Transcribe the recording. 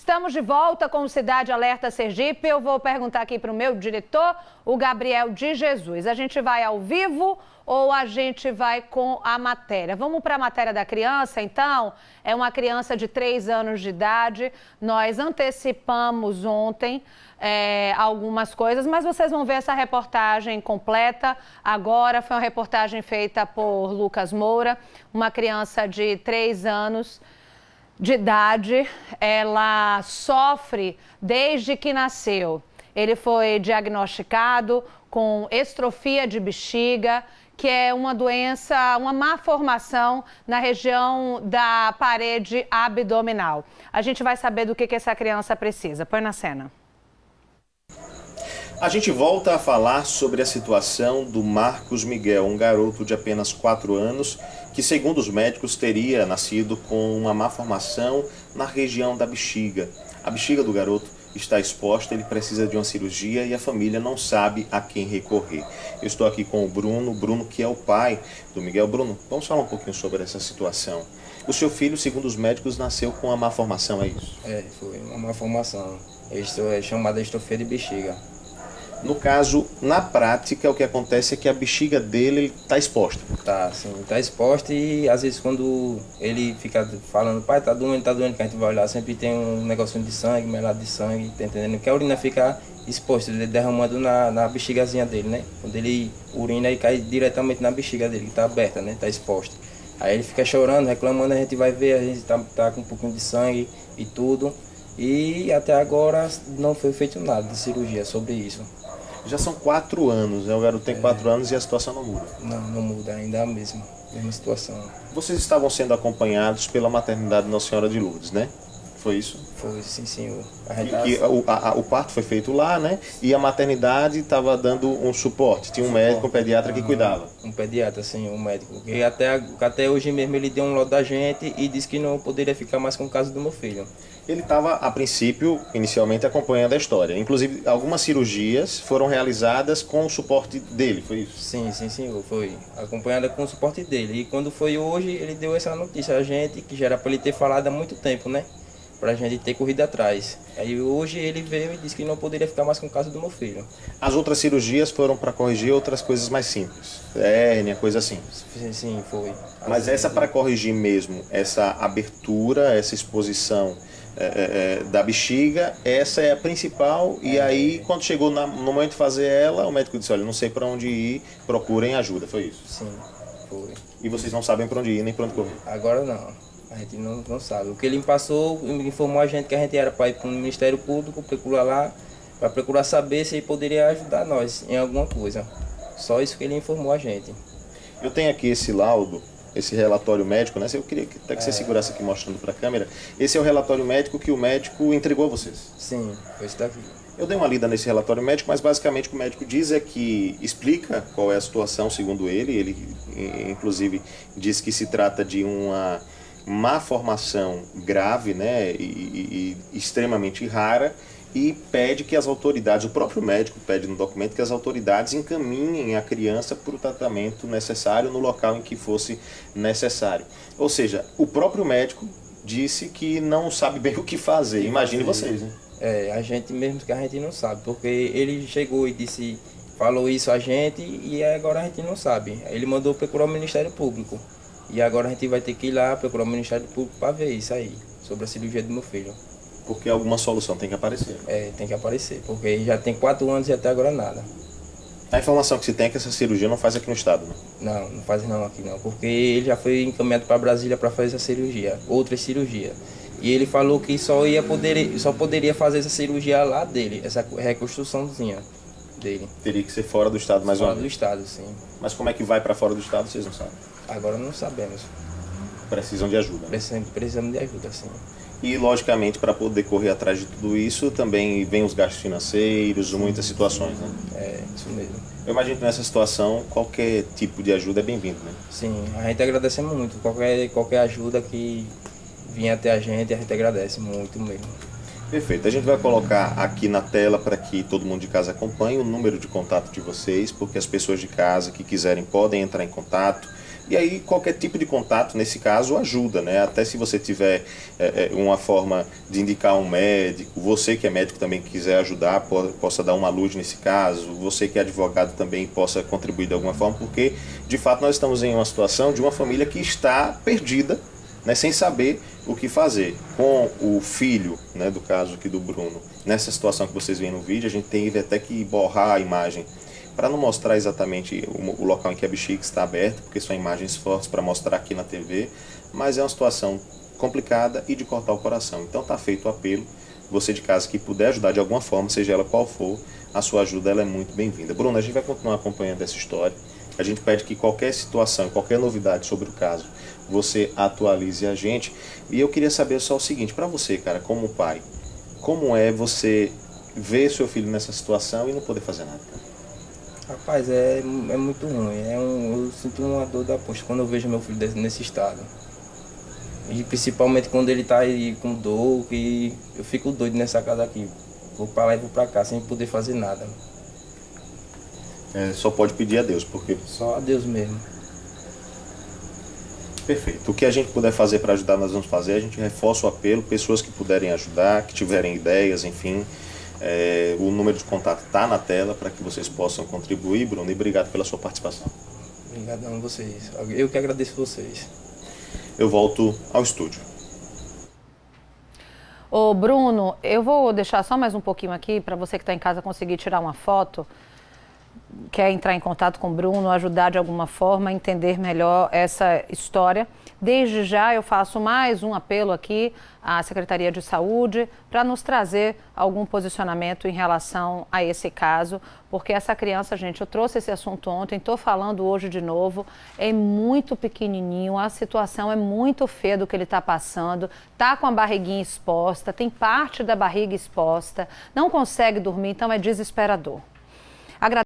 Estamos de volta com o Cidade Alerta Sergipe. Eu vou perguntar aqui para o meu diretor, o Gabriel de Jesus. A gente vai ao vivo ou a gente vai com a matéria? Vamos para a matéria da criança, então? É uma criança de 3 anos de idade. Nós antecipamos ontem algumas coisas, mas vocês vão ver essa reportagem completa agora. Foi uma reportagem feita por Lucas Moura, uma criança de 3 anos de idade. Ela sofre desde que nasceu. Ele foi diagnosticado com estrofia de bexiga, que é uma doença, uma má formação na região da parede abdominal. A gente vai saber do que essa criança precisa. Põe na cena. A gente volta a falar sobre a situação do Marcos Miguel, um garoto de apenas 4 anos, que segundo os médicos teria nascido com uma má formação na região da bexiga. A bexiga do garoto está exposta, ele precisa de uma cirurgia e a família não sabe a quem recorrer. Eu estou aqui com o Bruno que é o pai do Miguel. Bruno, vamos falar um pouquinho sobre essa situação. O seu filho, segundo os médicos, nasceu com uma má formação, é isso? Foi uma má formação. Isso é chamada estrofia de bexiga. No caso, na prática, o que acontece é que a bexiga dele está exposta. Tá, sim, está exposta e às vezes quando ele fica falando, pai, tá doendo, que a gente vai olhar, sempre tem um negocinho de sangue, melado de sangue, tá entendendo? Que a urina fica exposta, ele derramando na bexigazinha dele, né? Quando ele urina, ele cai diretamente na bexiga dele, que está aberta, né? Está exposta. Aí ele fica chorando, reclamando, a gente vai ver, a gente tá com um pouquinho de sangue e tudo. E até agora não foi feito nada de cirurgia sobre isso. Já são 4 anos, né? O garoto tem 4 anos e a situação não muda. Não muda, ainda é a mesma situação. Vocês estavam sendo acompanhados pela maternidade Nossa Senhora de Lourdes, né? Foi isso? Foi, sim, senhor. O parto foi feito lá, né? E a maternidade estava dando um suporte. Tinha um médico, um pediatra que cuidava. Um pediatra, sim, um médico. E até hoje mesmo ele deu um lote da gente e disse que não poderia ficar mais com o caso do meu filho. Ele estava, a princípio, inicialmente acompanhando a história. Inclusive, algumas cirurgias foram realizadas com o suporte dele, foi isso? Sim, senhor, foi. Acompanhada com o suporte dele. E quando foi hoje, ele deu essa notícia a gente, que já era para ele ter falado há muito tempo, né? Pra gente ter corrido atrás. Aí hoje ele veio e disse que não poderia ficar mais com o caso do meu filho. As outras cirurgias foram para corrigir outras coisas mais simples, hérnia, coisa assim. Sim, foi. Mas essa para corrigir mesmo, essa abertura, essa exposição da bexiga, essa é a principal. E aí quando chegou no momento de fazer ela, o médico disse, olha, não sei para onde ir, procurem ajuda, foi isso? Sim, foi. E vocês não sabem para onde ir, nem para onde correr? Agora não. A gente não sabe. O que ele me passou, informou a gente que a gente era para ir para o Ministério Público, procurar lá, para procurar saber se ele poderia ajudar nós em alguma coisa. Só isso que ele informou a gente. Eu tenho aqui esse laudo, esse relatório médico, né? Eu queria até que você segurasse aqui mostrando para a câmera. Esse é o relatório médico que o médico entregou a vocês? Sim, esse daqui. Eu dei uma lida nesse relatório médico, mas basicamente o que o médico diz é que explica qual é a situação segundo ele. Ele, inclusive, diz que se trata de uma má formação grave, né, e extremamente rara, e pede que as autoridades, o próprio médico pede no documento que as autoridades encaminhem a criança para o tratamento necessário no local em que fosse necessário. Ou seja, o próprio médico disse que não sabe bem o que fazer. Imagine vocês, né? A gente mesmo que a gente não sabe, porque ele chegou e falou isso a gente e agora a gente não sabe. Ele mandou procurar o Ministério Público. E agora a gente vai ter que ir lá procurar o Ministério Público para ver isso aí, sobre a cirurgia do meu filho. Porque alguma solução tem que aparecer. Tem que aparecer, porque ele já tem 4 anos e até agora nada. A informação que se tem é que essa cirurgia não faz aqui no estado, né? Não faz não aqui não, porque ele já foi encaminhado para Brasília para fazer essa cirurgia, outra cirurgia. E ele falou que só poderia fazer essa cirurgia lá dele, essa reconstruçãozinha dele. Teria que ser fora do estado mais uma vez? Fora do estado, sim. Mas como é que vai para fora do estado, vocês não sabem? Agora não sabemos. Precisam de ajuda. Precisamos de ajuda, sim. E, logicamente, para poder correr atrás de tudo isso, também vem os gastos financeiros, muitas situações, né? Isso mesmo. Eu imagino que nessa situação, qualquer tipo de ajuda é bem-vindo, né? Sim, a gente agradece muito. Qualquer ajuda que vinha até a gente agradece muito mesmo. Perfeito. A gente vai colocar aqui na tela para que todo mundo de casa acompanhe o número de contato de vocês, porque as pessoas de casa que quiserem podem entrar em contato. E aí qualquer tipo de contato, nesse caso, ajuda, né? Até se você tiver uma forma de indicar um médico, você que é médico também quiser ajudar, possa dar uma luz nesse caso, você que é advogado também possa contribuir de alguma forma, porque de fato nós estamos em uma situação de uma família que está perdida, né, sem saber o que fazer. Com o filho, né, do caso aqui do Bruno, nessa situação que vocês veem no vídeo, a gente teve até que borrar a imagem para não mostrar exatamente o local em que a bexiga está aberta, porque são imagens fortes para mostrar aqui na TV, mas é uma situação complicada e de cortar o coração. Então está feito o apelo, você de casa que puder ajudar de alguma forma, seja ela qual for, a sua ajuda ela é muito bem-vinda. Bruno, a gente vai continuar acompanhando essa história, a gente pede que qualquer situação, qualquer novidade sobre o caso, você atualize a gente. E eu queria saber só o seguinte, para você, cara, como pai, como é você ver seu filho nessa situação e não poder fazer nada, cara? Rapaz, é muito ruim. Eu sinto uma dor da poxa quando eu vejo meu filho nesse estado. E principalmente quando ele tá aí com dor, que eu fico doido nessa casa aqui. Vou pra lá e vou pra cá sem poder fazer nada. Só pode pedir a Deus, porque... Só a Deus mesmo. Perfeito. O que a gente puder fazer para ajudar, nós vamos fazer. A gente reforça o apelo, pessoas que puderem ajudar, que tiverem ideias, enfim... o número de contato está na tela para que vocês possam contribuir, Bruno, e obrigado pela sua participação. Obrigadão a vocês. Eu que agradeço vocês. Eu volto ao estúdio. Ô Bruno, eu vou deixar só mais um pouquinho aqui para você que está em casa conseguir tirar uma foto. Quer entrar em contato com o Bruno, ajudar de alguma forma a entender melhor essa história. Desde já eu faço mais um apelo aqui à Secretaria de Saúde para nos trazer algum posicionamento em relação a esse caso, porque essa criança, gente, eu trouxe esse assunto ontem, estou falando hoje de novo, é muito pequenininho, a situação é muito feia do que ele está passando, está com a barriguinha exposta, tem parte da barriga exposta, não consegue dormir, então é desesperador.